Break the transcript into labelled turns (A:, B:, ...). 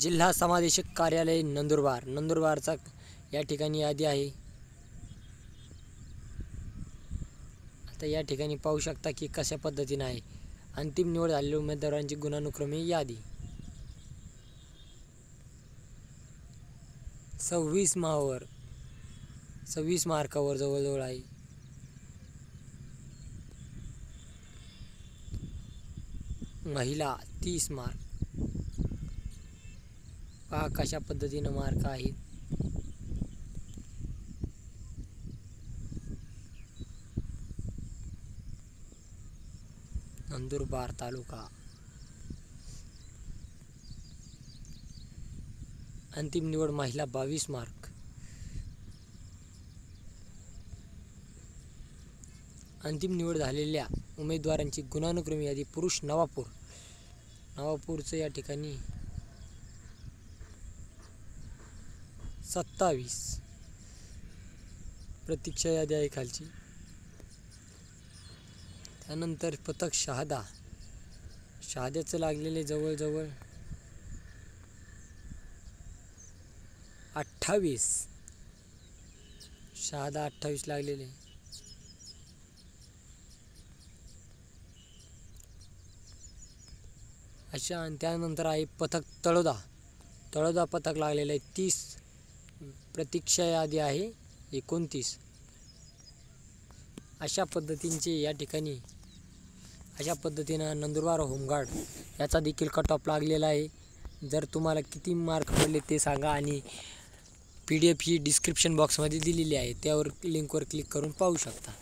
A: जिल्हा समादेशक कार्यालय नंदुरबारचा या ठिकाणी यादी आहे। आता या ठिकाणी पाहू शकता की कशा पद्धतीने आहे। अंतिम निवड झालेल्या उमेदवारांची गुणानुक्रमे यादी 26 मार्कावर जवळजवळ आहे। महिला 30 मार्क। पहा कशा पद्धतीने मार्क आहेत। नंदुरबार तालुका। अंतिम निवड महिला 22 मार्क। अंतिम निवड झालेल्या उमेदवारांची गुणानुक्रमे यादी पुरुष नवापूरचं या ठिकाणी 27 प्रतीक्षा यादी आहे खालची। त्यानंतर पथक शहाद्याचं लागलेले जवळजवळ 28 शहादा 28 लागलेले। अशा आणि त्यानंतर आहे पथक तळोदा पथक लागलेलं आहे 30 प्रतीक्षा यादी आहे 29। अशा पद्धतीनं नंदुरबार होमगार्ड याचा देखील कट ऑफ लागलेला आहे। जर तुम्हाला किती मार्क पडले ते सांगा आणि PDF ही डिस्क्रिप्शन बॉक्समध्ये दिलेली आहे, त्यावर लिंकवर क्लिक करून पाहू शकता।